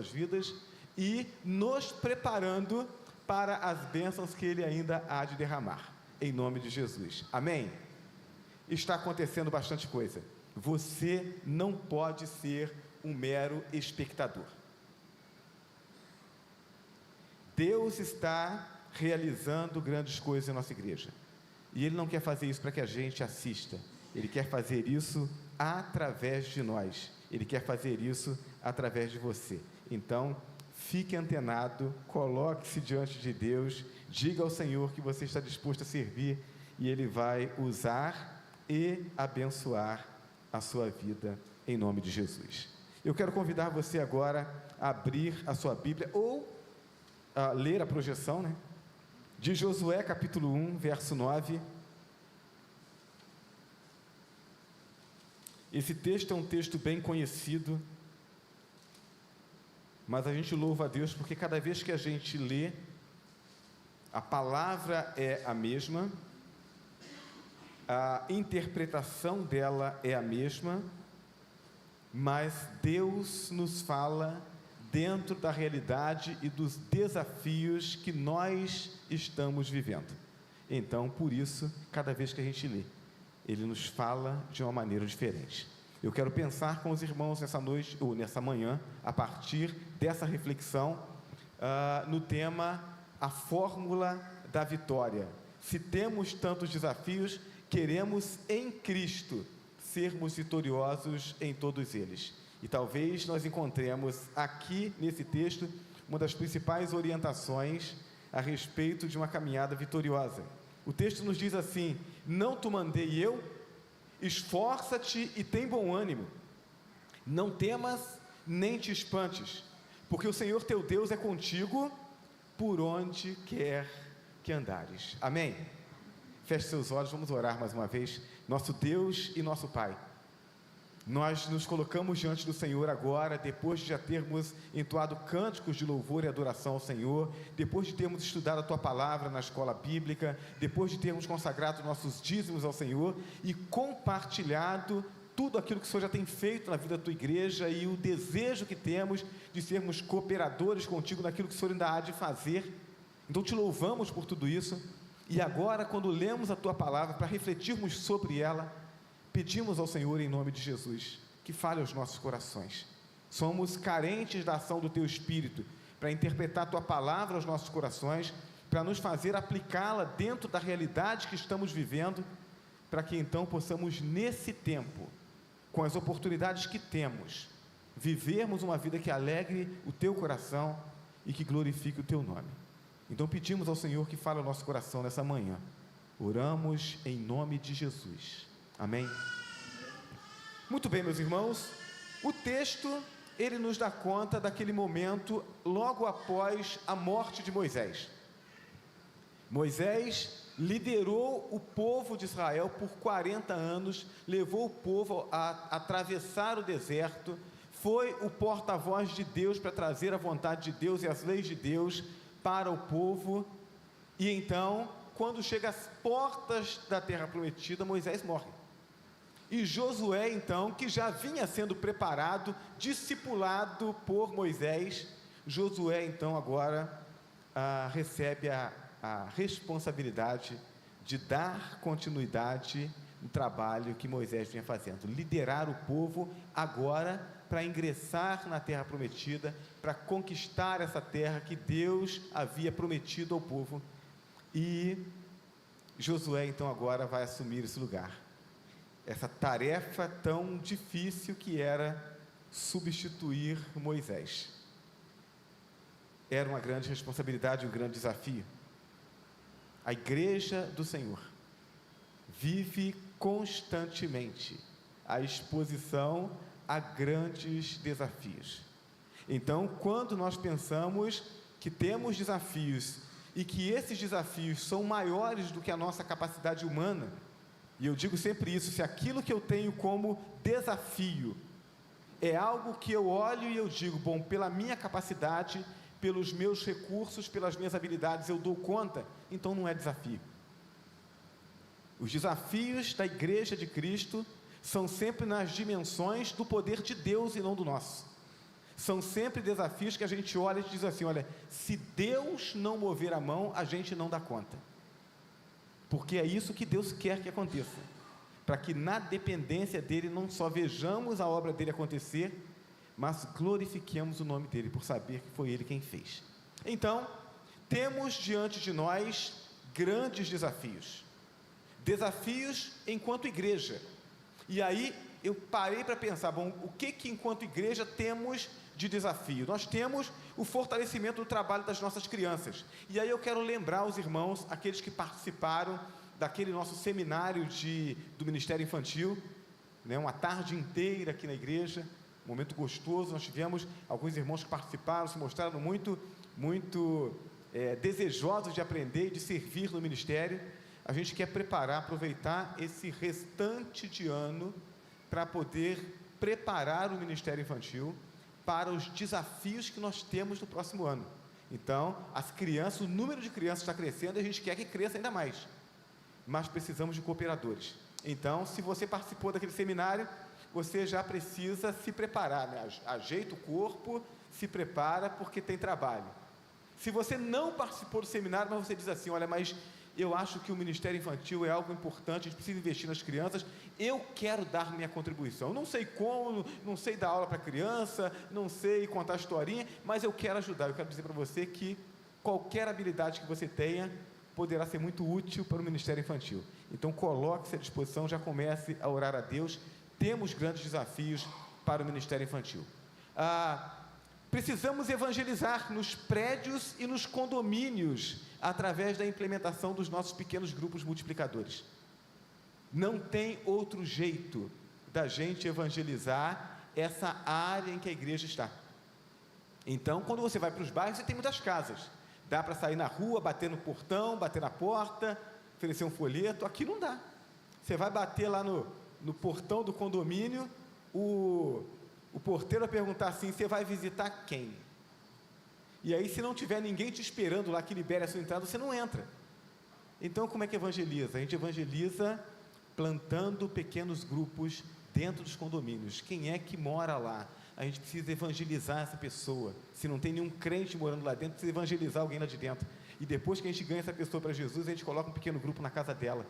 vidas e nos preparando para as bênçãos que Ele ainda há de derramar, em nome de Jesus, amém? Está acontecendo bastante coisa. Você não pode ser um mero espectador. Deus está realizando grandes coisas em nossa igreja, e Ele não quer fazer isso para que a gente assista. Ele quer fazer isso através de nós. Ele quer fazer isso através de você. Então, fique antenado, coloque-se diante de Deus, diga ao Senhor que você está disposto a servir, e Ele vai usar e abençoar a sua vida, em nome de Jesus. Eu quero convidar você agora a abrir a sua Bíblia, ou a ler a projeção, de Josué capítulo 1, verso 9. Esse texto é um texto bem conhecido, mas a gente louva a Deus porque cada vez que a gente lê, a palavra é a mesma, a interpretação dela é a mesma, mas Deus nos fala dentro da realidade e dos desafios que nós estamos vivendo. Então, por isso, cada vez que a gente lê, Ele nos fala de uma maneira diferente. Eu quero pensar com os irmãos nessa noite, ou nessa manhã, a partir dessa reflexão, no tema, a fórmula da vitória. Se temos tantos desafios, queremos em Cristo sermos vitoriosos em todos eles. E talvez nós encontremos aqui nesse texto uma das principais orientações a respeito de uma caminhada vitoriosa. O texto nos diz assim: não te mandei eu? Esforça-te e tem bom ânimo, não temas nem te espantes, porque o Senhor teu Deus é contigo por onde quer que andares. Amém? Feche seus olhos, vamos orar mais uma vez. Nosso Deus e nosso Pai, nós nos colocamos diante do Senhor agora, depois de já termos entoado cânticos de louvor e adoração ao Senhor, depois de termos estudado a Tua Palavra na escola bíblica, depois de termos consagrado nossos dízimos ao Senhor e compartilhado tudo aquilo que o Senhor já tem feito na vida da Tua igreja e o desejo que temos de sermos cooperadores contigo naquilo que o Senhor ainda há de fazer. Então Te louvamos por tudo isso, e agora, quando lemos a Tua Palavra para refletirmos sobre ela, pedimos ao Senhor, em nome de Jesus, que fale aos nossos corações. Somos carentes da ação do Teu Espírito para interpretar a Tua Palavra aos nossos corações, para nos fazer aplicá-la dentro da realidade que estamos vivendo, para que então possamos, nesse tempo, com as oportunidades que temos, vivermos uma vida que alegre o Teu coração e que glorifique o Teu nome. Então pedimos ao Senhor que fale ao nosso coração nessa manhã. Oramos em nome de Jesus. Amém? Muito bem, meus irmãos, o texto, ele nos dá conta daquele momento logo após a morte de Moisés. Moisés liderou o povo de Israel por 40 anos, levou o povo a atravessar o deserto, foi o porta-voz de Deus para trazer a vontade de Deus e as leis de Deus para o povo, e então, quando chega às portas da terra prometida, Moisés morre. E Josué, então, que já vinha sendo preparado, discipulado por Moisés, Josué, então, agora recebe a responsabilidade de dar continuidade no trabalho que Moisés vinha fazendo, liderar o povo agora para ingressar na terra prometida, para conquistar essa terra que Deus havia prometido ao povo. E Josué, então, agora vai assumir esse lugar, essa tarefa tão difícil que era substituir Moisés. Era uma grande responsabilidade, um grande desafio. A igreja do Senhor vive constantemente a exposição a grandes desafios. Então, quando nós pensamos que temos desafios e que esses desafios são maiores do que a nossa capacidade humana, e eu digo sempre isso, se aquilo que eu tenho como desafio é algo que eu olho e eu digo, bom, pela minha capacidade, pelos meus recursos, pelas minhas habilidades, eu dou conta, então não é desafio. Os desafios da igreja de Cristo são sempre nas dimensões do poder de Deus e não do nosso. São sempre desafios que a gente olha e diz assim, olha, se Deus não mover a mão, a gente não dá conta. Porque é isso que Deus quer que aconteça. Para que na dependência dEle não só vejamos a obra dEle acontecer, mas glorifiquemos o nome dEle por saber que foi Ele quem fez. Então, temos diante de nós grandes desafios. Desafios enquanto igreja. E aí eu parei para pensar, bom, o que enquanto igreja temos de desafio? Nós temos o fortalecimento do trabalho das nossas crianças. E aí eu quero lembrar os irmãos, aqueles que participaram daquele nosso seminário do Ministério Infantil, né, uma tarde inteira aqui na igreja, um momento gostoso. Nós tivemos alguns irmãos que participaram, se mostraram muito desejosos de aprender e de servir no ministério. A gente quer aproveitar esse restante de ano para poder preparar o Ministério Infantil para os desafios que nós temos no próximo ano. Então, as crianças, o número de crianças está crescendo e a gente quer que cresça ainda mais, mas precisamos de cooperadores. Então, se você participou daquele seminário, você já precisa se preparar, né? Ajeita o corpo, se prepara, porque tem trabalho. Se você não participou do seminário, mas você diz assim, olha, mas eu acho que o Ministério Infantil é algo importante, a gente precisa investir nas crianças, eu quero dar minha contribuição. Não sei como, não sei dar aula para criança, não sei contar historinha, mas eu quero ajudar. Eu quero dizer para você que qualquer habilidade que você tenha poderá ser muito útil para o Ministério Infantil. Então, coloque-se à disposição, já comece a orar a Deus. Temos grandes desafios para o Ministério Infantil. Precisamos evangelizar nos prédios e nos condomínios através da implementação dos nossos pequenos grupos multiplicadores. Não tem outro jeito da gente evangelizar essa área em que a igreja está. Então, quando você vai para os bairros, você tem muitas casas. Dá para sair na rua, bater no portão, bater na porta, oferecer um folheto. Aqui não dá. Você vai bater lá no portão do condomínio, o porteiro vai perguntar assim, você vai visitar quem? E aí, se não tiver ninguém te esperando lá que libere a sua entrada, você não entra. Então, como é que evangeliza? A gente evangeliza plantando pequenos grupos dentro dos condomínios. Quem é que mora lá? A gente precisa evangelizar essa pessoa. Se não tem nenhum crente morando lá dentro, precisa evangelizar alguém lá de dentro. E depois que a gente ganha essa pessoa para Jesus, a gente coloca um pequeno grupo na casa dela.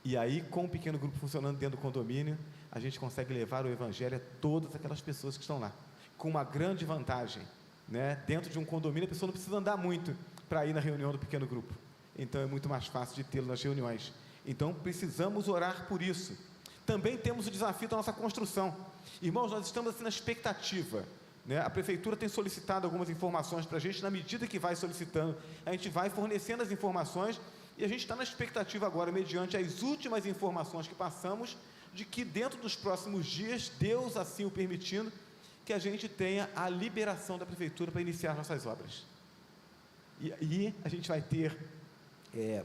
E aí, com um pequeno grupo funcionando dentro do condomínio, a gente consegue levar o evangelho a todas aquelas pessoas que estão lá. Com uma grande vantagem, né? Dentro de um condomínio, a pessoa não precisa andar muito para ir na reunião do pequeno grupo. Então, é muito mais fácil de tê-lo nas reuniões. Então, precisamos orar por isso. Também temos o desafio da nossa construção. Irmãos, nós estamos assim na expectativa, né? A prefeitura tem solicitado algumas informações para a gente. Na medida que vai solicitando, a gente vai fornecendo as informações. E a gente está na expectativa agora, mediante as últimas informações que passamos, de que dentro dos próximos dias, Deus assim o permitindo, que a gente tenha a liberação da prefeitura para iniciar nossas obras. E a gente vai ter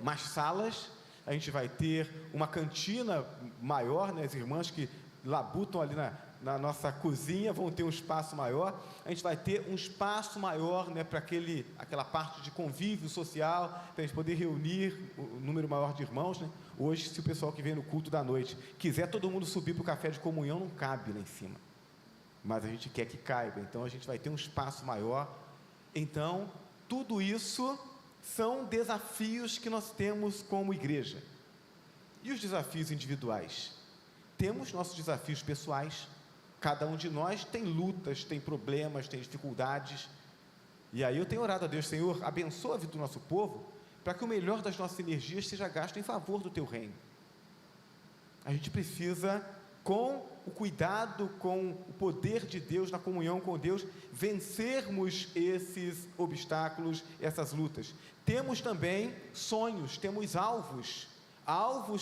mais salas, a gente vai ter uma cantina maior, né? As irmãs que labutam ali na nossa cozinha vão ter um espaço maior. A gente vai ter um espaço maior, né, para aquela parte de convívio social, para a gente poder reunir um número maior de irmãos, né? Hoje, se o pessoal que vem no culto da noite quiser todo mundo subir para o café de comunhão, não cabe lá em cima, mas a gente quer que caiba. Então a gente vai ter um espaço maior. Então, tudo isso são desafios que nós temos como igreja. E os desafios individuais? Temos nossos desafios pessoais. Cada um de nós tem lutas, tem problemas, tem dificuldades. E aí eu tenho orado a Deus, Senhor, abençoa a vida do nosso povo, para que o melhor das nossas energias seja gasto em favor do Teu reino. A gente precisa, com o cuidado, com o poder de Deus, na comunhão com Deus, vencermos esses obstáculos, essas lutas. Temos também sonhos, temos alvos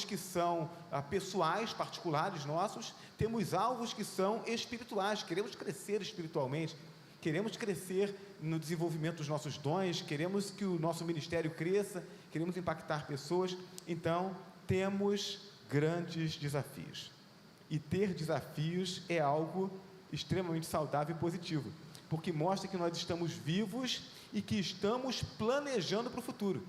que são pessoais, particulares nossos, temos alvos que são espirituais. Queremos crescer espiritualmente, queremos crescer no desenvolvimento dos nossos dons, queremos que o nosso ministério cresça, queremos impactar pessoas. Então, temos grandes desafios. E ter desafios é algo extremamente saudável e positivo, porque mostra que nós estamos vivos e que estamos planejando para o futuro.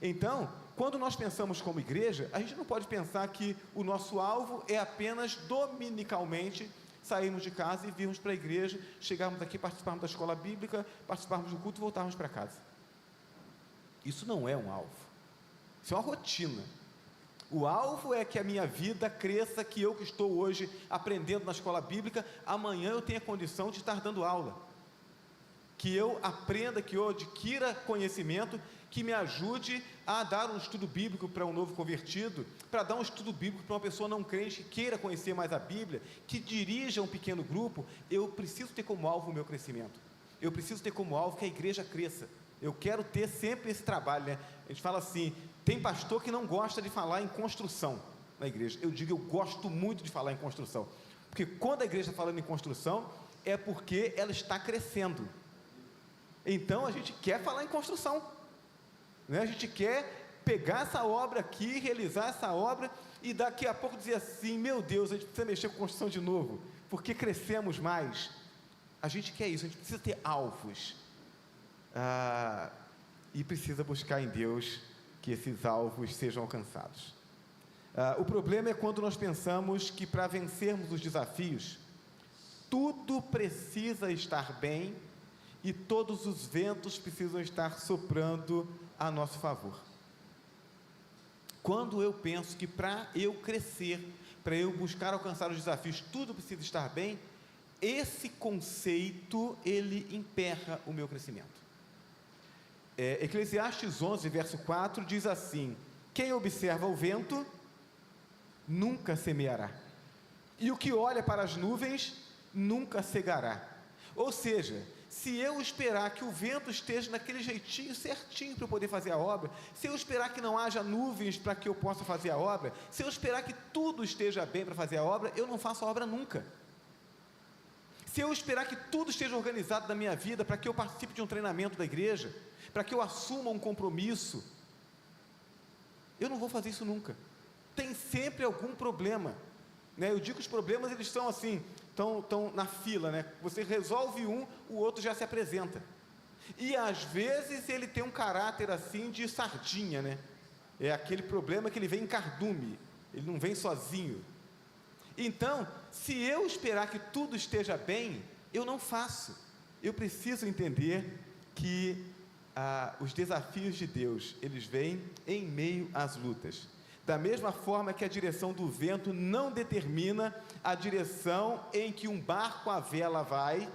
Então, quando nós pensamos como igreja, a gente não pode pensar que o nosso alvo é apenas dominicalmente sairmos de casa e virmos para a igreja, chegarmos aqui, participarmos da escola bíblica, participarmos do culto e voltarmos para casa. Isso não é um alvo, isso é uma rotina. O alvo é que a minha vida cresça, que eu que estou hoje aprendendo na escola bíblica, amanhã eu tenha condição de estar dando aula, que eu aprenda, que eu adquira conhecimento, que me ajude a dar um estudo bíblico para um novo convertido, para dar um estudo bíblico para uma pessoa não crente que queira conhecer mais a Bíblia, que dirija um pequeno grupo. Eu preciso ter como alvo o meu crescimento, eu preciso ter como alvo que a igreja cresça. Eu quero ter sempre esse trabalho, né? A gente fala assim, tem pastor que não gosta de falar em construção na igreja. Eu digo, eu gosto muito de falar em construção, porque quando a igreja está falando em construção, é porque ela está crescendo. Então a gente quer falar em construção, né? A gente quer pegar essa obra aqui, realizar essa obra, e daqui a pouco dizer assim, meu Deus, a gente precisa mexer com construção de novo, porque crescemos mais. A gente quer isso, a gente precisa ter alvos, e precisa buscar em Deus que esses alvos sejam alcançados. O problema é quando nós pensamos que para vencermos os desafios, tudo precisa estar bem, e todos os ventos precisam estar soprando a nosso favor. Quando eu penso que para eu crescer, para eu buscar alcançar os desafios, tudo precisa estar bem, esse conceito, ele emperra o meu crescimento. Eclesiastes 11, verso 4, diz assim: quem observa o vento, nunca semeará, e o que olha para as nuvens, nunca cegará. Ou seja, se eu esperar que o vento esteja naquele jeitinho certinho para eu poder fazer a obra, se eu esperar que não haja nuvens para que eu possa fazer a obra, se eu esperar que tudo esteja bem para fazer a obra, eu não faço a obra nunca. Se eu esperar que tudo esteja organizado na minha vida para que eu participe de um treinamento da igreja, para que eu assuma um compromisso, eu não vou fazer isso nunca. Tem sempre algum problema, né? Eu digo que os problemas, eles são assim, estão na fila, né? Você resolve um, o outro já se apresenta, e às vezes ele tem um caráter assim de sardinha, né? É aquele problema que ele vem em cardume, ele não vem sozinho. Então, se eu esperar que tudo esteja bem, eu não faço. Eu preciso entender que os desafios de Deus, eles vêm em meio às lutas. Da mesma forma que a direção do vento não determina a direção em que um barco à vela vai,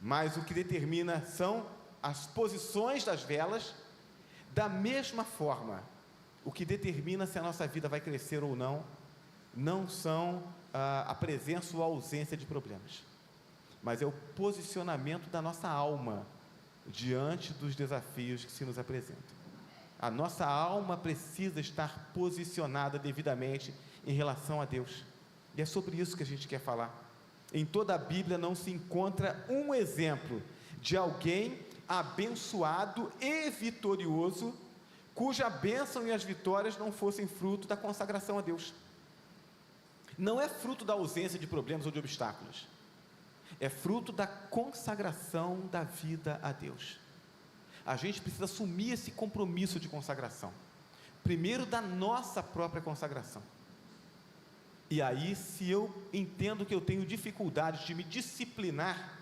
mas o que determina são as posições das velas. Da mesma forma, o que determina se a nossa vida vai crescer ou não, não são a presença ou a ausência de problemas, mas é o posicionamento da nossa alma diante dos desafios que se nos apresentam. A nossa alma precisa estar posicionada devidamente em relação a Deus, e é sobre isso que a gente quer falar. Em toda a Bíblia não se encontra um exemplo de alguém abençoado e vitorioso, cuja bênção e as vitórias não fossem fruto da consagração a Deus. Não é fruto da ausência de problemas ou de obstáculos, é fruto da consagração da vida a Deus. A gente precisa assumir esse compromisso de consagração, primeiro da nossa própria consagração, e aí, se eu entendo que eu tenho dificuldade de me disciplinar,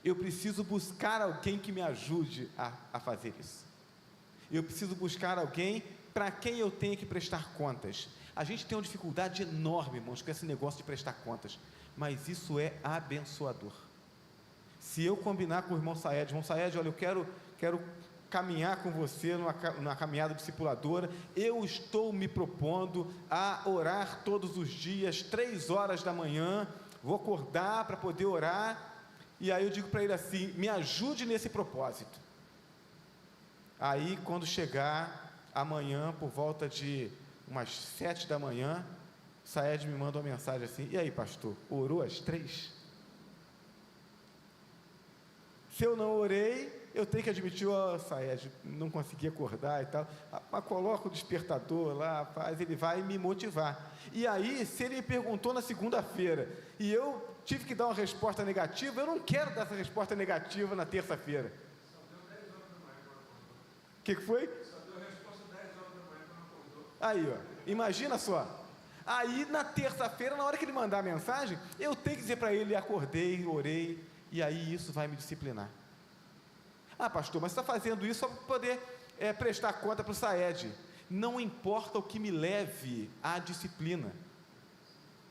eu preciso buscar alguém que me ajude a fazer isso. Eu preciso buscar alguém para quem eu tenho que prestar contas. A gente tem uma dificuldade enorme, irmãos, com esse negócio de prestar contas, mas isso é abençoador. Se eu combinar com o irmão Saed, olha, eu quero caminhar com você na caminhada discipuladora, eu estou me propondo a orar todos os dias, 3 horas da manhã, vou acordar para poder orar, e aí eu digo para ele assim, me ajude nesse propósito. Aí quando chegar amanhã, por volta de umas 7 da manhã, Saed me manda uma mensagem assim, e aí pastor, orou às 3? Se eu não orei, eu tenho que admitir, Saed, não consegui acordar e tal, mas coloca o despertador lá, faz, ele vai me motivar. E aí, se ele me perguntou na segunda-feira, e eu tive que dar uma resposta negativa, eu não quero dar essa resposta negativa na terça-feira. O que foi? Só deu a resposta 10 horas da manhã quando acordou. Aí, imagina só. Aí, na terça-feira, na hora que ele mandar a mensagem, eu tenho que dizer para ele: acordei, orei, e aí isso vai me disciplinar. Ah, pastor, mas você está fazendo isso só para poder prestar conta para o SAED. Não importa o que me leve à disciplina,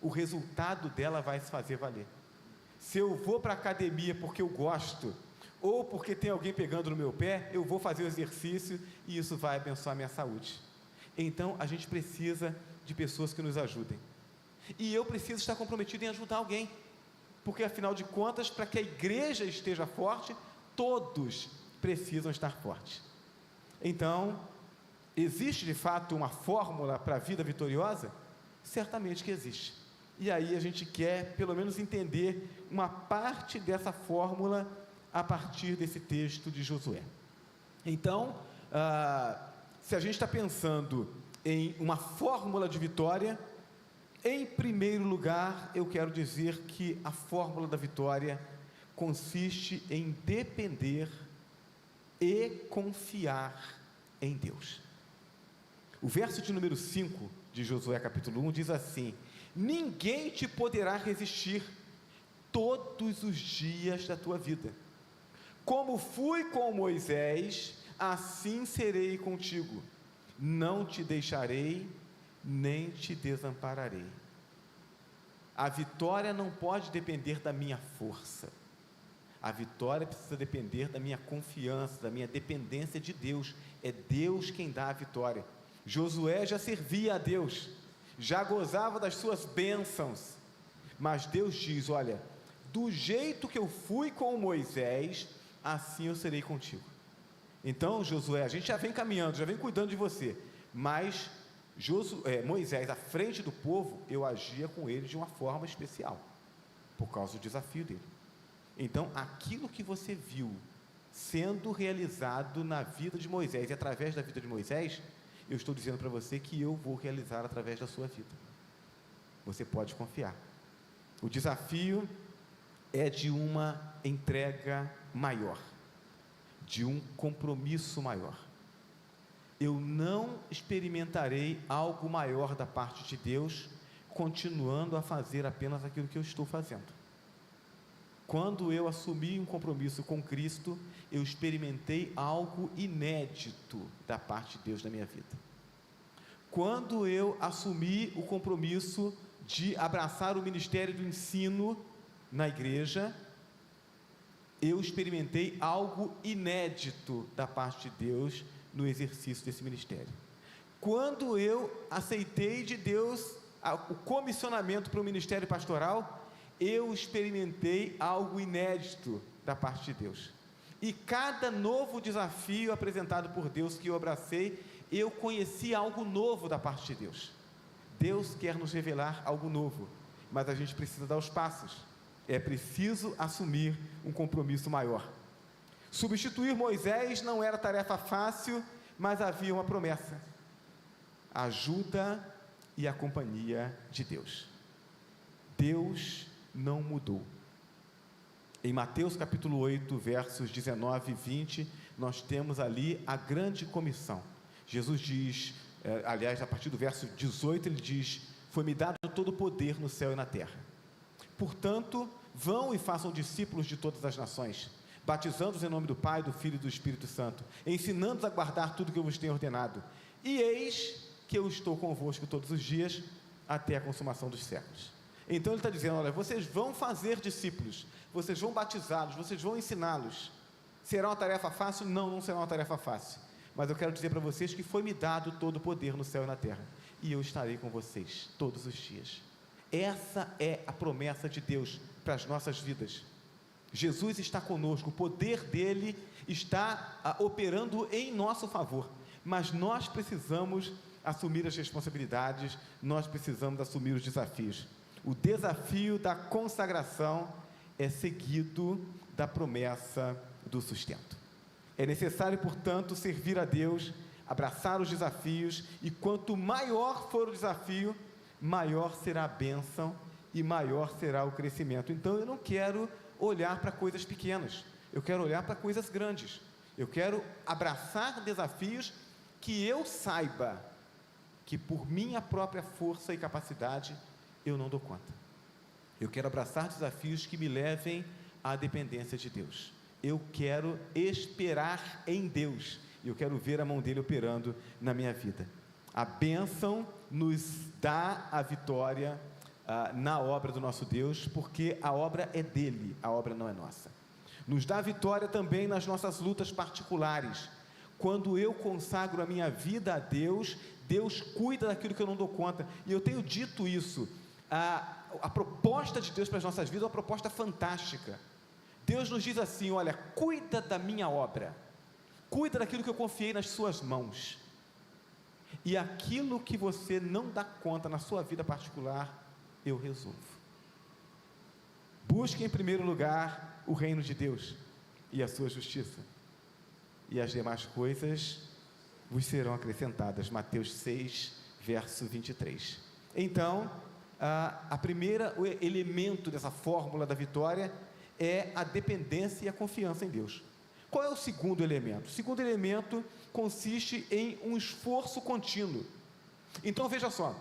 o resultado dela vai se fazer valer. Se eu vou para a academia porque eu gosto, ou porque tem alguém pegando no meu pé, eu vou fazer o exercício e isso vai abençoar a minha saúde. Então, a gente precisa de pessoas que nos ajudem. E eu preciso estar comprometido em ajudar alguém, porque afinal de contas, para que a igreja esteja forte, todos precisam estar fortes. Então, existe de fato uma fórmula para a vida vitoriosa? Certamente que existe. E aí a gente quer pelo menos entender uma parte dessa fórmula a partir desse texto de Josué. Então, se a gente está pensando em uma fórmula de vitória, em primeiro lugar, eu quero dizer que a fórmula da vitória consiste em depender e confiar em Deus. O verso de número 5 de Josué capítulo 1 diz assim: ninguém te poderá resistir todos os dias da tua vida. Como fui com Moisés, assim serei contigo. Não te deixarei, nem te desampararei. A vitória não pode depender da minha força. A vitória precisa depender da minha confiança, da minha dependência de Deus. É Deus quem dá a vitória. Josué já servia a Deus, já gozava das suas bênçãos, mas Deus diz: olha, do jeito que eu fui com Moisés, assim eu serei contigo. Então, Josué, a gente já vem caminhando, já vem cuidando de você, mas Moisés, à frente do povo, eu agia com ele de uma forma especial, por causa do desafio dele. Então, aquilo que você viu sendo realizado na vida de Moisés e através da vida de Moisés, eu estou dizendo para você que eu vou realizar através da sua vida. Você pode confiar. O desafio é de uma entrega maior, de um compromisso maior. Eu não experimentarei algo maior da parte de Deus continuando a fazer apenas aquilo que eu estou fazendo. Quando eu assumi um compromisso com Cristo, eu experimentei algo inédito da parte de Deus na minha vida. Quando eu assumi o compromisso de abraçar o ministério do ensino na igreja, eu experimentei algo inédito da parte de Deus no exercício desse ministério. Quando eu aceitei de Deus o comissionamento para o ministério pastoral, eu experimentei algo inédito da parte de Deus. E cada novo desafio apresentado por Deus que eu abracei, eu conheci algo novo da parte de Deus. Deus quer nos revelar algo novo, mas a gente precisa dar os passos. É preciso assumir um compromisso maior. Substituir Moisés não era tarefa fácil, mas havia uma promessa: a ajuda e a companhia de Deus. Deus não mudou. Em Mateus capítulo 8, versos 19 e 20, nós temos ali a grande comissão. Jesus diz, aliás, a partir do verso 18, ele diz: foi-me dado todo o poder no céu e na terra. Portanto, vão e façam discípulos de todas as nações, batizando-os em nome do Pai, do Filho e do Espírito Santo, ensinando-os a guardar tudo que eu vos tenho ordenado. E eis que eu estou convosco todos os dias, até a consumação dos séculos. Então ele está dizendo: olha, vocês vão fazer discípulos, vocês vão batizá-los, vocês vão ensiná-los. Será uma tarefa fácil? Não, não será uma tarefa fácil. Mas eu quero dizer para vocês que foi-me dado todo o poder no céu e na terra, e eu estarei com vocês todos os dias. Essa é a promessa de Deus para as nossas vidas. Jesus está conosco, o poder dele está operando em nosso favor, mas nós precisamos assumir as responsabilidades, nós precisamos assumir os desafios. O desafio da consagração é seguido da promessa do sustento. É necessário, portanto, servir a Deus, abraçar os desafios, e quanto maior for o desafio, maior será a bênção e maior será o crescimento. Então eu não quero olhar para coisas pequenas, eu quero olhar para coisas grandes. Eu quero abraçar desafios que eu saiba que por minha própria força e capacidade eu não dou conta. Eu quero abraçar desafios que me levem à dependência de Deus. Eu quero esperar em Deus. Eu quero ver a mão dele operando na minha vida. A bênção nos dá a vitória na obra do nosso Deus, porque a obra é dele, a obra não é nossa. Nos dá a vitória também nas nossas lutas particulares. Quando eu consagro a minha vida a Deus, Deus cuida daquilo que eu não dou conta. E eu tenho dito isso. A proposta de Deus para as nossas vidas é uma proposta fantástica. Deus nos diz assim: olha, cuida da minha obra, cuida daquilo que eu confiei nas suas mãos, e aquilo que você não dá conta na sua vida particular, eu resolvo. Busque em primeiro lugar o reino de Deus e a sua justiça, e as demais coisas vos serão acrescentadas. Mateus 6, verso 23. Então, o primeiro elemento dessa fórmula da vitória é a dependência e a confiança em Deus. Qual é o segundo elemento? O segundo elemento consiste em um esforço contínuo. Então veja só,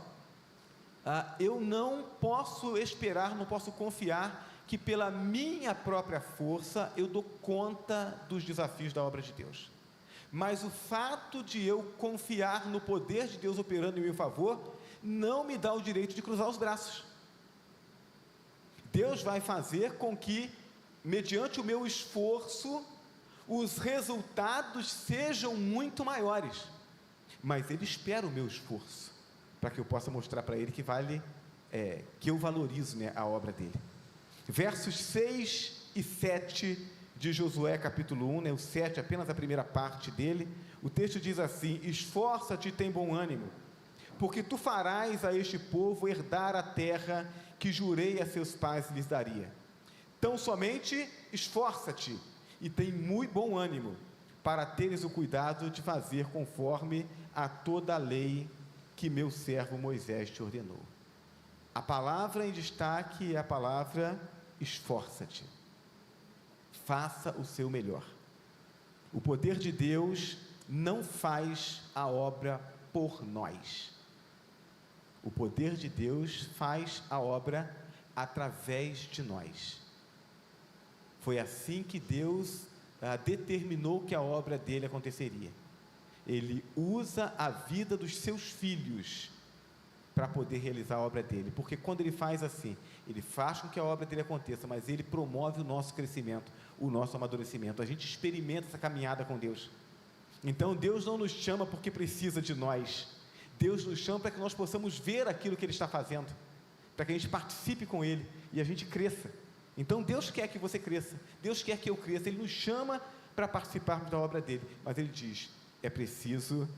eu não posso esperar, não posso confiar que pela minha própria força eu dou conta dos desafios da obra de Deus. Mas o fato de eu confiar no poder de Deus operando em meu favor, não me dá o direito de cruzar os braços. Deus vai fazer com que, mediante o meu esforço, os resultados sejam muito maiores, mas Ele espera o meu esforço, para que eu possa mostrar para Ele que que eu valorizo, a obra dEle. Versos 6 e 7 de Josué capítulo 1, o 7, apenas a primeira parte dele, o texto diz assim: esforça-te e tem bom ânimo, porque tu farás a este povo herdar a terra que jurei a seus pais lhes daria. Tão somente esforça-te e tem muito bom ânimo, para teres o cuidado de fazer conforme a toda a lei que meu servo Moisés te ordenou. A palavra em destaque é a palavra esforça-te. Faça o seu melhor. O poder de Deus não faz a obra por nós. O poder de Deus faz a obra através de nós. Foi assim que Deus determinou que a obra dele aconteceria. Ele usa a vida dos seus filhos para poder realizar a obra dele, porque quando ele faz assim, ele faz com que a obra dele aconteça, mas ele promove o nosso crescimento, o nosso amadurecimento. A gente experimenta essa caminhada com Deus. Então Deus não nos chama porque precisa de nós, Deus nos chama para que nós possamos ver aquilo que Ele está fazendo, para que a gente participe com Ele e a gente cresça. Então Deus quer que você cresça, Deus quer que eu cresça, Ele nos chama para participarmos da obra dEle, mas Ele diz: é preciso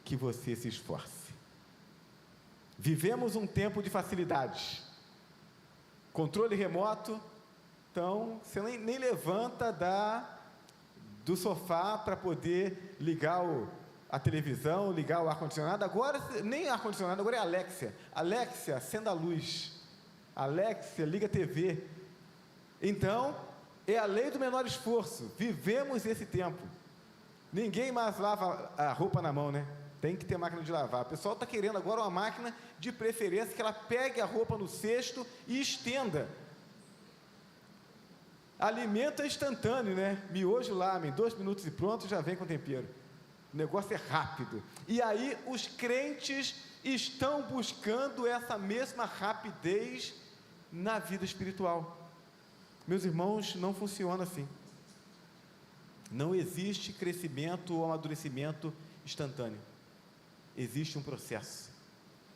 que você se esforce. Vivemos um tempo de facilidades, controle remoto, então você nem levanta do sofá para poder ligar a televisão, ligar o ar-condicionado. Agora nem ar-condicionado, agora é Alexia. Alexia, acenda a luz. Alexia, liga a TV. Então, é a lei do menor esforço. Vivemos esse tempo. Ninguém mais lava a roupa na mão, né? Tem que ter máquina de lavar. O pessoal está querendo agora uma máquina, de preferência, que ela pegue a roupa no cesto e estenda. Alimento é instantâneo, né? Miojo lá, em 2 minutos e pronto, já vem com tempero. O negócio é rápido. E aí os crentes estão buscando essa mesma rapidez na vida espiritual. Meus irmãos, não funciona assim. Não existe crescimento ou amadurecimento instantâneo. Existe um processo.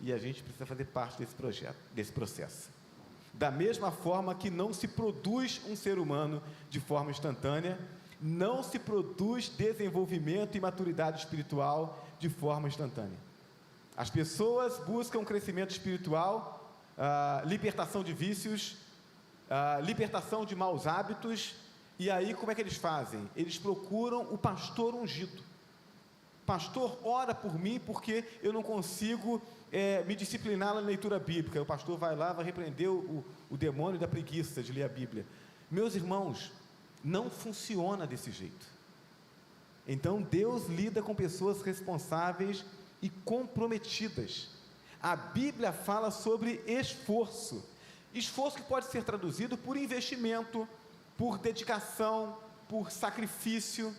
E a gente precisa fazer parte desse processo. Da mesma forma que não se produz um ser humano de forma instantânea, não se produz desenvolvimento e maturidade espiritual de forma instantânea. As pessoas buscam crescimento espiritual, libertação de vícios, libertação de maus hábitos, e aí como é que eles fazem? Eles procuram o pastor ungido. Pastor, ora por mim porque eu não consigo me disciplinar na leitura bíblica. O pastor vai lá, vai repreender o demônio da preguiça de ler a Bíblia. Meus irmãos, não funciona desse jeito. Então Deus lida com pessoas responsáveis e comprometidas. A Bíblia fala sobre esforço. Esforço que pode ser traduzido por investimento, por dedicação, por sacrifício.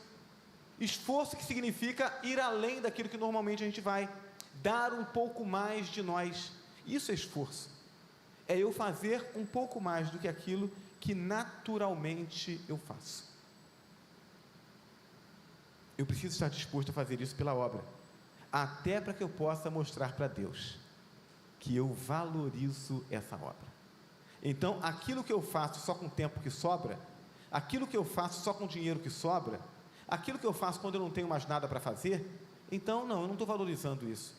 Esforço que significa ir além daquilo que normalmente a gente vai, dar um pouco mais de nós. Isso é esforço. É eu fazer um pouco mais do que aquilo que naturalmente eu faço. Eu preciso estar disposto a fazer isso pela obra, até para que eu possa mostrar para Deus que eu valorizo essa obra. Então, aquilo que eu faço só com o tempo que sobra, aquilo que eu faço só com o dinheiro que sobra, aquilo que eu faço quando eu não tenho mais nada para fazer, então não, eu não estou valorizando isso.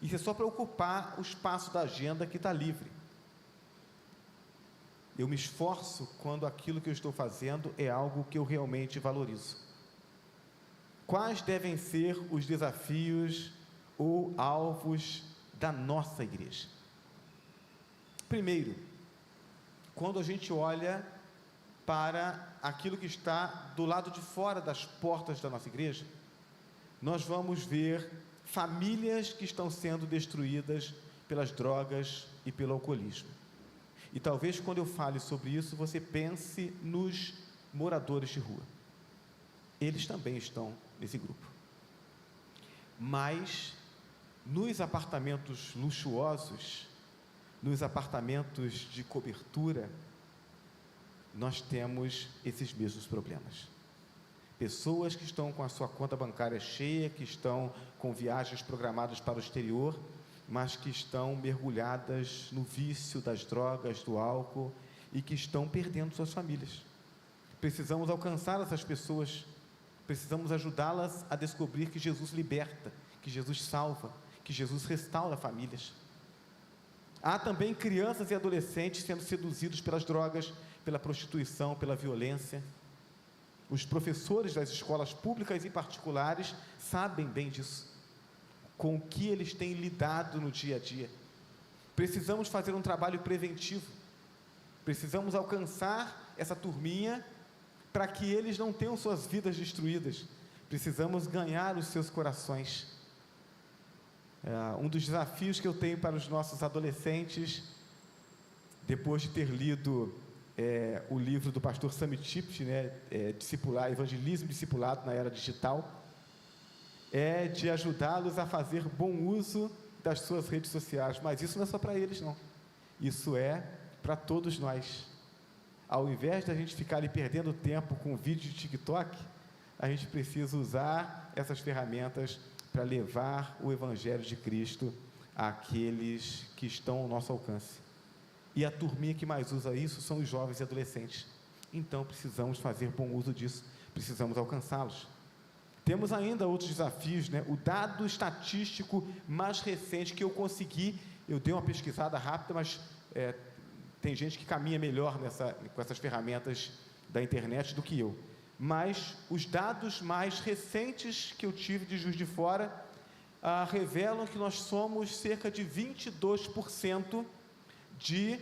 Isso é só para ocupar o espaço da agenda que está livre. Eu me esforço quando aquilo que eu estou fazendo é algo que eu realmente valorizo. Quais devem ser os desafios ou alvos da nossa igreja? Primeiro, quando a gente olha para aquilo que está do lado de fora das portas da nossa igreja, nós vamos ver famílias que estão sendo destruídas pelas drogas e pelo alcoolismo. E talvez quando eu fale sobre isso, você pense nos moradores de rua. Eles também estão nesse grupo. Mas nos apartamentos luxuosos, nos apartamentos de cobertura, nós temos esses mesmos problemas. Pessoas que estão com a sua conta bancária cheia, que estão com viagens programadas para o exterior, mas que estão mergulhadas no vício das drogas, do álcool, e que estão perdendo suas famílias. Precisamos alcançar essas pessoas, precisamos ajudá-las a descobrir que Jesus liberta, que Jesus salva, que Jesus restaura famílias. Há também crianças e adolescentes sendo seduzidos pelas drogas, pela prostituição, pela violência. Os professores das escolas públicas e particulares sabem bem disso, com o que eles têm lidado no dia a dia. Precisamos fazer um trabalho preventivo, precisamos alcançar essa turminha para que eles não tenham suas vidas destruídas. Precisamos ganhar os seus corações. Um dos desafios que eu tenho para os nossos adolescentes, depois de ter lido o livro do pastor Sammy Tipt, Discipular, Evangelismo Discipulado na Era Digital, é de ajudá-los a fazer bom uso das suas redes sociais. Mas isso não é só para eles, não. Isso é para todos nós. Ao invés de a gente ficar ali perdendo tempo com vídeo de TikTok, a gente precisa usar essas ferramentas para levar o Evangelho de Cristo àqueles que estão ao nosso alcance. E a turminha que mais usa isso são os jovens e adolescentes. Então precisamos fazer bom uso disso, precisamos alcançá-los. Temos ainda outros desafios, O dado estatístico mais recente que eu consegui, eu dei uma pesquisada rápida, mas tem gente que caminha melhor com essas ferramentas da internet do que eu. Mas os dados mais recentes que eu tive de Juiz de Fora revelam que nós somos cerca de 22% de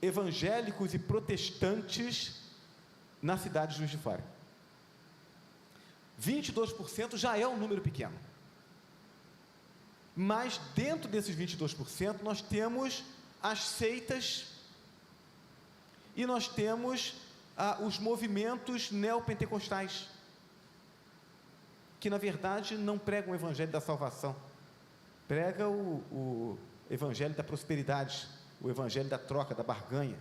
evangélicos e protestantes na cidade de Juiz de Fora. 22% já é um número pequeno. Mas dentro desses 22% nós temos as seitas e nós temos os movimentos neopentecostais, que na verdade não pregam o evangelho da salvação, prega o evangelho da prosperidade, o evangelho da troca, da barganha.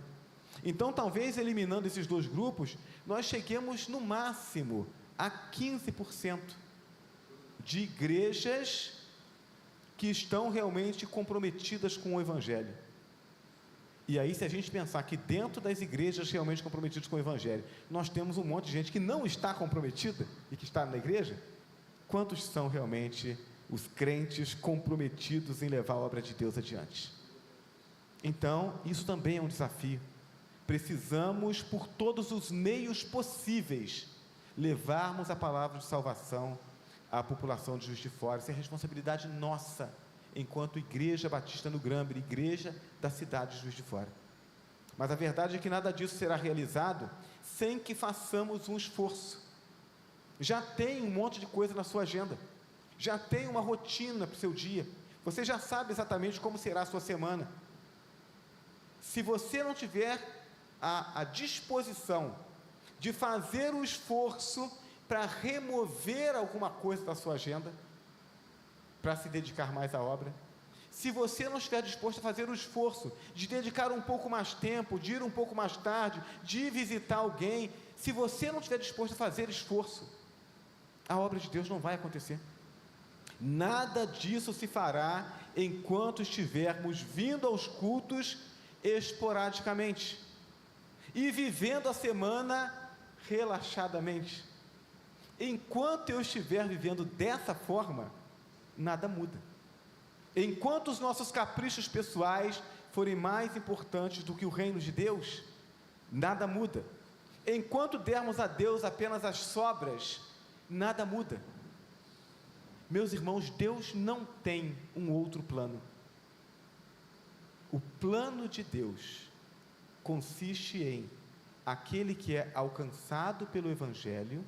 Então talvez eliminando esses dois grupos, nós cheguemos no máximo a 15% de igrejas que estão realmente comprometidas com o evangelho. E aí, se a gente pensar que dentro das igrejas realmente comprometidas com o evangelho, nós temos um monte de gente que não está comprometida e que está na igreja, quantos são realmente os crentes comprometidos em levar a obra de Deus adiante? Então, isso também é um desafio. Precisamos, por todos os meios possíveis, levarmos a palavra de salvação à população de Juiz de Fora. Isso é responsabilidade nossa, enquanto Igreja Batista no Grâmber, igreja da cidade de Juiz de Fora. Mas a verdade é que nada disso será realizado sem que façamos um esforço. Já tem um monte de coisa na sua agenda, já tem uma rotina para o seu dia, você já sabe exatamente como será a sua semana. Se você não tiver a disposição de fazer o esforço para remover alguma coisa da sua agenda, para se dedicar mais à obra, se você não estiver disposto a fazer o esforço de dedicar um pouco mais tempo, de ir um pouco mais tarde, de visitar alguém, se você não estiver disposto a fazer esforço, a obra de Deus não vai acontecer. Nada disso se fará enquanto estivermos vindo aos cultos esporadicamente e vivendo a semana relaxadamente. Enquanto eu estiver vivendo dessa forma, nada muda. Enquanto os nossos caprichos pessoais forem mais importantes do que o reino de Deus, nada muda. Enquanto dermos a Deus apenas as sobras, nada muda. Meus irmãos, Deus não tem um outro plano. O plano de Deus consiste em aquele que é alcançado pelo Evangelho,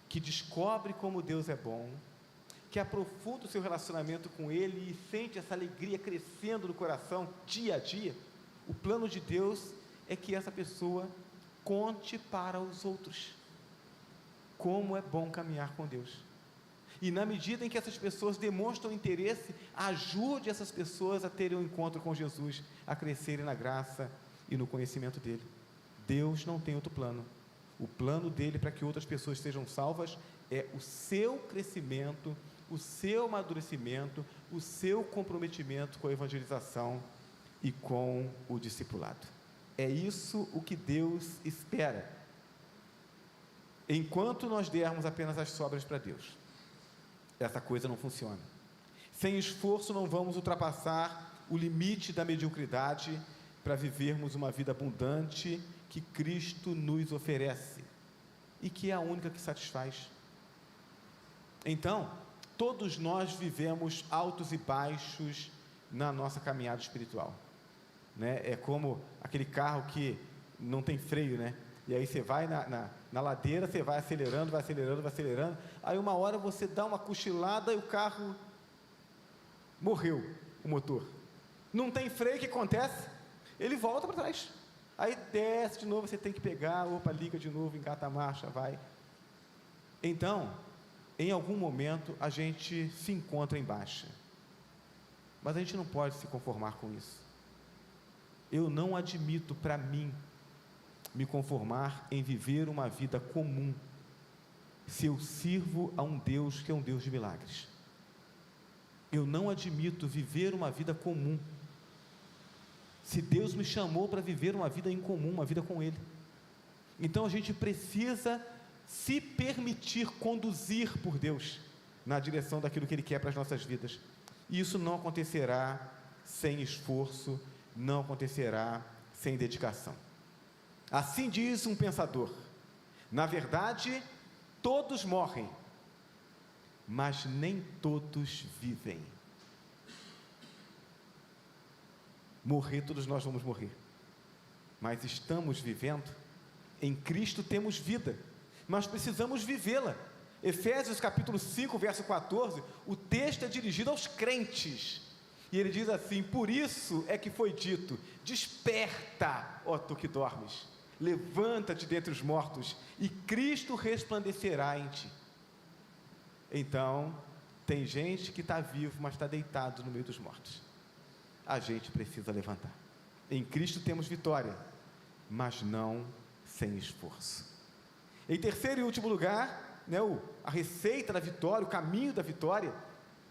que descobre como Deus é bom, que aprofunda o seu relacionamento com Ele e sente essa alegria crescendo no coração dia a dia. O plano de Deus é que essa pessoa conte para os outros como é bom caminhar com Deus. E na medida em que essas pessoas demonstram interesse, ajude essas pessoas a terem um encontro com Jesus, a crescerem na graça e no conhecimento dEle. Deus não tem outro plano. O plano dEle para que outras pessoas sejam salvas é o seu crescimento, o seu amadurecimento, o seu comprometimento com a evangelização e com o discipulado. É isso o que Deus espera. Enquanto nós dermos apenas as sobras para Deus, essa coisa não funciona. Sem esforço não vamos ultrapassar o limite da mediocridade para vivermos uma vida abundante que Cristo nos oferece e que é a única que satisfaz. Então, todos nós vivemos altos e baixos na nossa caminhada espiritual, né? É como aquele carro que não tem freio, né? E aí você vai na ladeira, você vai acelerando, aí uma hora você dá uma cochilada e o carro morreu, o motor. Não tem freio, o que acontece? Ele volta para trás. Aí desce de novo, você tem que pegar, liga de novo, engata a marcha, vai. Então, em algum momento, a gente se encontra em baixa. Mas a gente não pode se conformar com isso. Eu não admito para mim me conformar em viver uma vida comum, se eu sirvo a um Deus que é um Deus de milagres. Eu não admito viver uma vida comum, se Deus me chamou para viver uma vida incomum, uma vida com Ele. Então a gente precisa se permitir conduzir por Deus na direção daquilo que Ele quer para as nossas vidas. E isso não acontecerá sem esforço, não acontecerá sem dedicação. Assim diz um pensador: na verdade, todos morrem, mas nem todos vivem. Morrer, todos nós vamos morrer, mas estamos vivendo. Em Cristo temos vida, mas precisamos vivê-la. Efésios capítulo 5, verso 14, o texto é dirigido aos crentes, e ele diz assim: por isso é que foi dito, desperta, ó tu que dormes, levanta-te dentre os mortos, e Cristo resplandecerá em ti. Então, tem gente que está vivo, mas está deitado no meio dos mortos. A gente precisa levantar. Em Cristo temos vitória, mas não sem esforço. Em terceiro e último lugar, a receita da vitória, o caminho da vitória,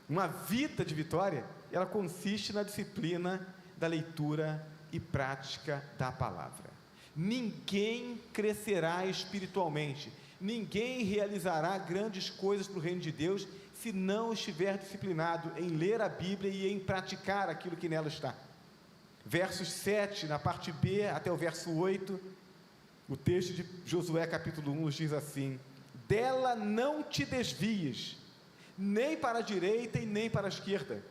uma vida de vitória, ela consiste na disciplina da leitura e prática da palavra. Ninguém crescerá espiritualmente, ninguém realizará grandes coisas para o reino de Deus se não estiver disciplinado em ler a Bíblia e em praticar aquilo que nela está. Versos 7, na parte B, até o verso 8, o texto de Josué capítulo 1 nos diz assim: dela não te desvies, nem para a direita e nem para a esquerda,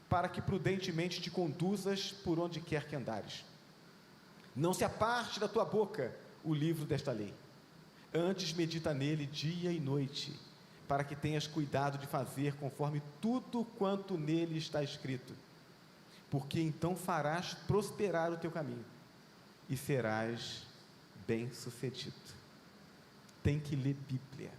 para que prudentemente te conduzas por onde quer que andares. Não se aparte da tua boca o livro desta lei, antes medita nele dia e noite, para que tenhas cuidado de fazer conforme tudo quanto nele está escrito, porque então farás prosperar o teu caminho e serás bem-sucedido. Tem que ler Bíblia.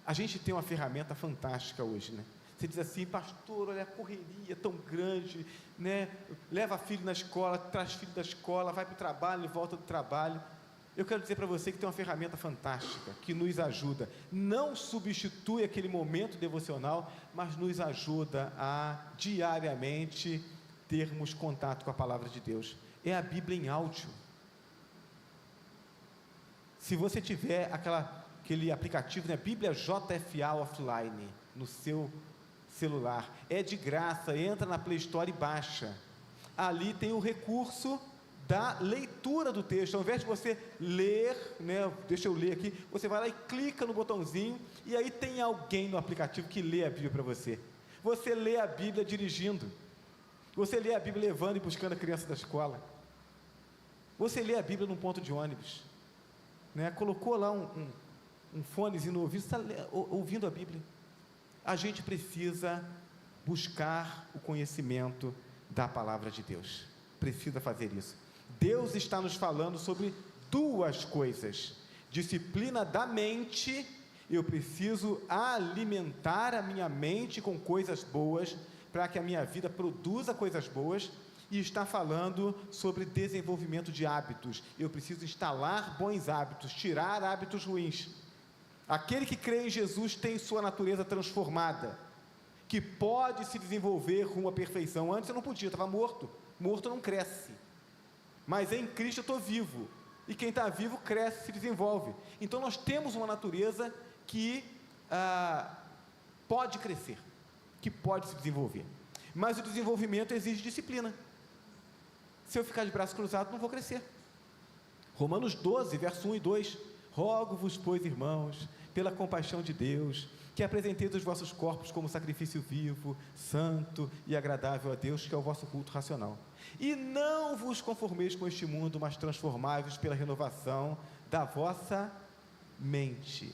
A gente tem uma ferramenta fantástica hoje, né? Você diz assim: pastor, olha a correria tão grande, né? Leva filho na escola, traz filho da escola, vai para o trabalho e volta do trabalho. Eu quero dizer para você que tem uma ferramenta fantástica, que nos ajuda, não substitui aquele momento devocional, mas nos ajuda a diariamente termos contato com a palavra de Deus. É a Bíblia em áudio. Se você tiver aquele aplicativo, né, Bíblia JFA Offline, no seu celular, é de graça, entra na Play Store e baixa. Ali tem o recurso da leitura do texto. Ao invés de você ler, né, deixa eu ler aqui, você vai lá e clica no botãozinho, e aí tem alguém no aplicativo que lê a Bíblia para você. Você lê a Bíblia dirigindo, você lê a Bíblia levando e buscando a criança da escola, você lê a Bíblia num ponto de ônibus, né, colocou lá um fonezinho no ouvido, está ouvindo a Bíblia. A gente precisa buscar o conhecimento da palavra de Deus, precisa fazer isso. Deus está nos falando sobre duas coisas: disciplina da mente. Eu preciso alimentar a minha mente com coisas boas, para que a minha vida produza coisas boas, e está falando sobre desenvolvimento de hábitos. Eu preciso instalar bons hábitos, tirar hábitos ruins. Aquele que crê em Jesus tem sua natureza transformada, que pode se desenvolver rumo à perfeição. Antes eu não podia, estava morto não cresce, mas em Cristo eu estou vivo, e quem está vivo cresce, se desenvolve. Então nós temos uma natureza que pode crescer, que pode se desenvolver, mas o desenvolvimento exige disciplina. Se eu ficar de braço cruzado, não vou crescer. Romanos 12, verso 1 e 2: rogo-vos, pois, irmãos, pela compaixão de Deus, que apresenteis os vossos corpos como sacrifício vivo, santo e agradável a Deus, que é o vosso culto racional. E não vos conformeis com este mundo, mas transformai-vos pela renovação da vossa mente,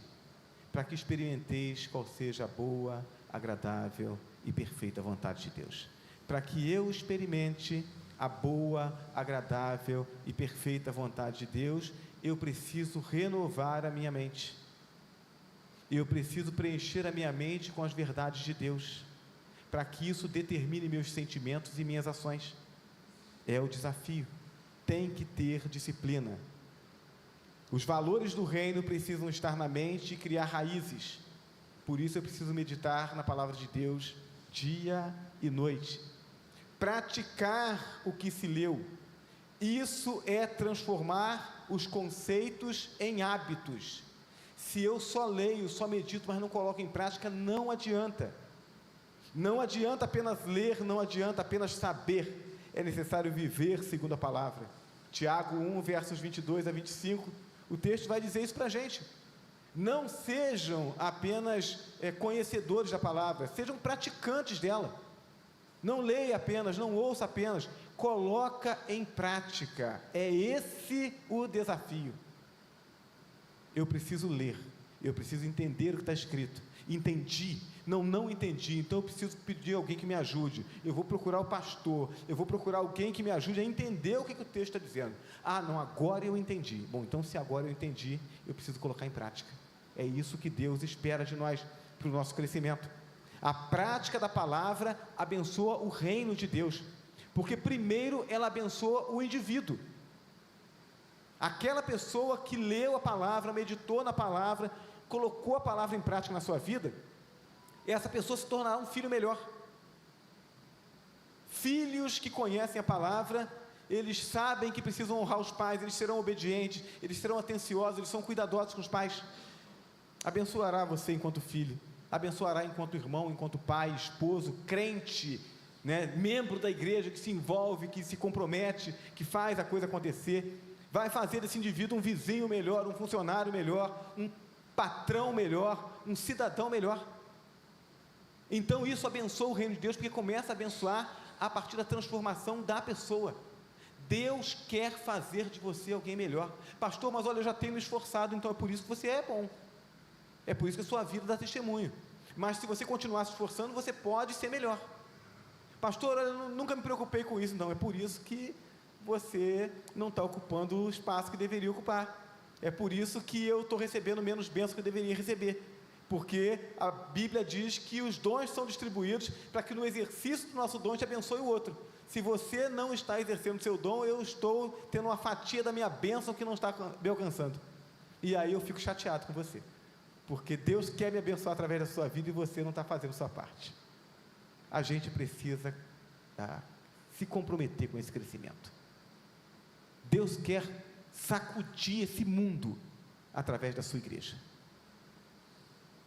para que experimenteis qual seja a boa, agradável e perfeita vontade de Deus. Para que eu experimente a boa, agradável e perfeita vontade de Deus, eu preciso renovar a minha mente. Eu preciso preencher a minha mente com as verdades de Deus, para que isso determine meus sentimentos e minhas ações. É o desafio. Tem que ter disciplina. Os valores do reino precisam estar na mente e criar raízes. Por isso eu preciso meditar na palavra de Deus dia e noite. Praticar o que se leu. Isso é transformar os conceitos em hábitos. Se eu só leio, só medito, mas não coloco em prática, não adianta. Não adianta apenas ler, não adianta apenas saber. É necessário viver segundo a palavra. Tiago 1, versos 22 a 25, o texto vai dizer isso para a gente. Não sejam apenas conhecedores da palavra, sejam praticantes dela. Não leia apenas, não ouça apenas, coloca em prática. É esse o desafio. Eu preciso ler, eu preciso entender o que está escrito. Entendi, não entendi, então eu preciso pedir alguém que me ajude. Eu vou procurar o pastor, eu vou procurar alguém que me ajude a entender o que o texto está dizendo. Ah, não, agora eu entendi. Bom, então se agora eu entendi, eu preciso colocar em prática. É isso que Deus espera de nós, para o nosso crescimento. A prática da palavra abençoa o reino de Deus, porque primeiro ela abençoa o indivíduo. Aquela pessoa que leu a palavra, meditou na palavra, colocou a palavra em prática na sua vida, essa pessoa se tornará um filho melhor. Filhos que conhecem a palavra, eles sabem que precisam honrar os pais, eles serão obedientes, eles serão atenciosos, eles são cuidadosos com os pais. Abençoará você enquanto filho, abençoará enquanto irmão, enquanto pai, esposo, crente, né? Membro da igreja que se envolve, que se compromete, que faz a coisa acontecer. Vai fazer desse indivíduo um vizinho melhor, um funcionário melhor, um patrão melhor, um cidadão melhor. Então isso abençoa o reino de Deus, porque começa a abençoar a partir da transformação da pessoa. Deus quer fazer de você alguém melhor. Pastor, mas olha, eu já tenho me esforçado, então é por isso que você é bom. É por isso que a sua vida dá testemunho. Mas se você continuar se esforçando, você pode ser melhor. Pastor, eu nunca me preocupei com isso. Não, é por isso que você não está ocupando o espaço que deveria ocupar. É por isso que eu estou recebendo menos bênçãos que eu deveria receber. Porque a Bíblia diz que os dons são distribuídos para que no exercício do nosso dom te abençoe o outro. Se você não está exercendo o seu dom, eu estou tendo uma fatia da minha bênção que não está me alcançando. E aí eu fico chateado com você. Porque Deus quer me abençoar através da sua vida e você não está fazendo a sua parte. A gente precisa se comprometer com esse crescimento. Deus quer sacudir esse mundo através da sua igreja.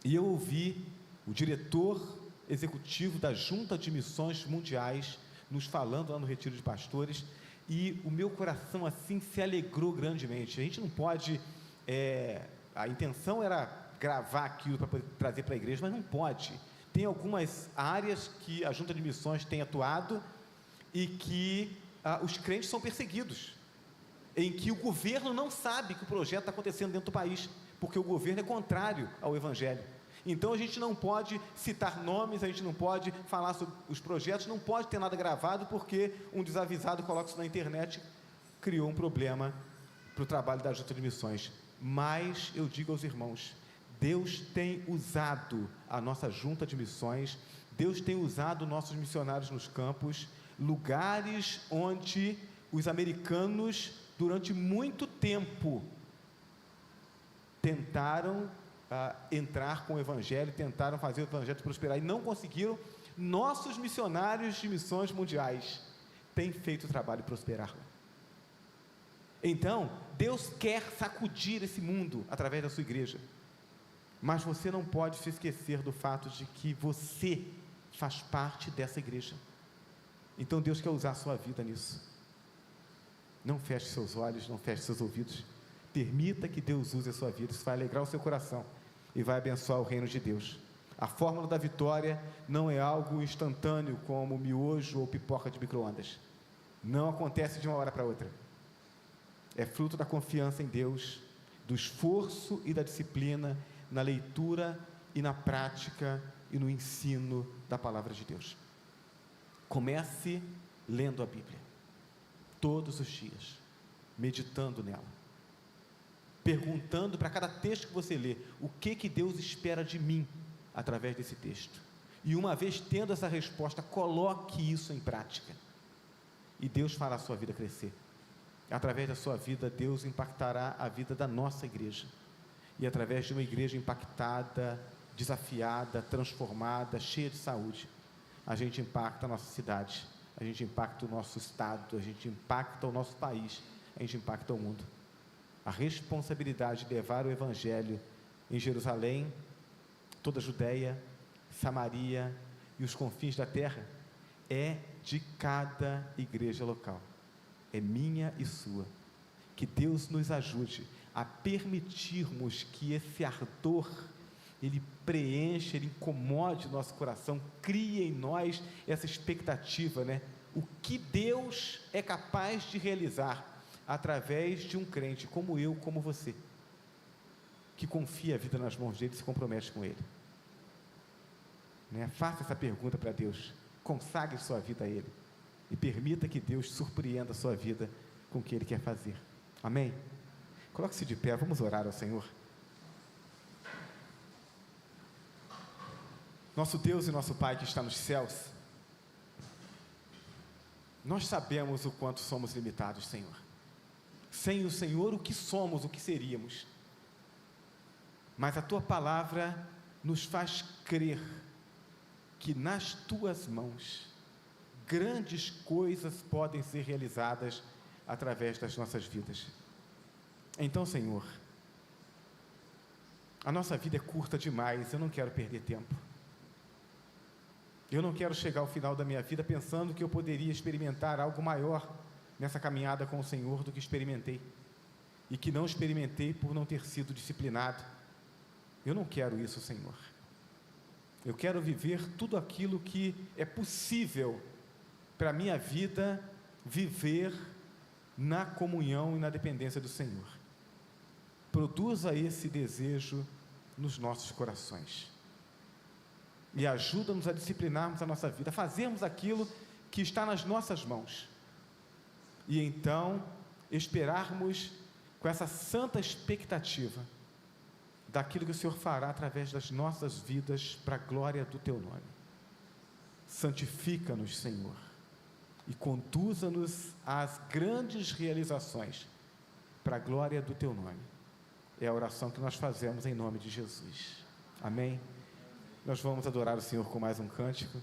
E eu ouvi o diretor executivo da Junta de Missões Mundiais nos falando lá no Retiro de Pastores, e o meu coração assim se alegrou grandemente. A gente não pode, a intenção era gravar aquilo para trazer para a igreja, mas não pode. Tem algumas áreas que a Junta de Missões tem atuado e que os crentes são perseguidos, em que o governo não sabe que o projeto está acontecendo dentro do país, porque o governo é contrário ao Evangelho. Então a gente não pode citar nomes, a gente não pode falar sobre os projetos, não pode ter nada gravado, porque um desavisado coloca isso na internet, criou um problema para o trabalho da Junta de Missões. Mas eu digo aos irmãos, Deus tem usado a nossa Junta de Missões, Deus tem usado nossos missionários nos campos, lugares onde os americanos, durante muito tempo, tentaram entrar com o Evangelho, tentaram fazer o Evangelho prosperar e não conseguiram. Nossos missionários de missões mundiais têm feito o trabalho prosperar lá. Então, Deus quer sacudir esse mundo através da sua igreja, mas você não pode se esquecer do fato de que você faz parte dessa igreja. Então Deus quer usar a sua vida nisso. Não feche seus olhos, não feche seus ouvidos, permita que Deus use a sua vida. Isso vai alegrar o seu coração e vai abençoar o reino de Deus. A fórmula da vitória não é algo instantâneo como miojo ou pipoca de micro-ondas. Não acontece de uma hora para outra. É fruto da confiança em Deus, do esforço e da disciplina na leitura e na prática e no ensino da palavra de Deus. Comece lendo a Bíblia todos os dias, meditando nela, perguntando para cada texto que você lê, o que Deus espera de mim através desse texto, e uma vez tendo essa resposta, coloque isso em prática, e Deus fará a sua vida crescer. Através da sua vida, Deus impactará a vida da nossa igreja, e através de uma igreja impactada, desafiada, transformada, cheia de saúde, a gente impacta a nossa cidade, a gente impacta o nosso estado, a gente impacta o nosso país, a gente impacta o mundo. A responsabilidade de levar o Evangelho em Jerusalém, toda a Judeia, Samaria e os confins da terra, é de cada igreja local, é minha e sua. Que Deus nos ajude a permitirmos que esse ardor, ele preencha, ele incomode o nosso coração, crie em nós essa expectativa, né? O que Deus é capaz de realizar através de um crente como eu, como você, que confia a vida nas mãos dele e se compromete com ele, né? Faça essa pergunta para Deus, consagre sua vida a ele e permita que Deus surpreenda a sua vida com o que ele quer fazer. Amém? Coloque-se de pé, vamos orar ao Senhor. Nosso Deus e nosso Pai que está nos céus, nós sabemos o quanto somos limitados, Senhor. Sem o Senhor, o que somos, o que seríamos. Mas a Tua palavra nos faz crer que nas Tuas mãos grandes coisas podem ser realizadas através das nossas vidas. Então, Senhor, a nossa vida é curta demais, eu não quero perder tempo. Eu não quero chegar ao final da minha vida pensando que eu poderia experimentar algo maior nessa caminhada com o Senhor do que experimentei, e que não experimentei por não ter sido disciplinado. Eu não quero isso, Senhor. Eu quero viver tudo aquilo que é possível para a minha vida viver na comunhão e na dependência do Senhor. Produza esse desejo nos nossos corações. E ajuda-nos a disciplinarmos a nossa vida, a fazermos aquilo que está nas nossas mãos. E então, esperarmos com essa santa expectativa daquilo que o Senhor fará através das nossas vidas para a glória do Teu nome. Santifica-nos, Senhor, e conduza-nos às grandes realizações para a glória do Teu nome. É a oração que nós fazemos em nome de Jesus. Amém? Nós vamos adorar o Senhor com mais um cântico.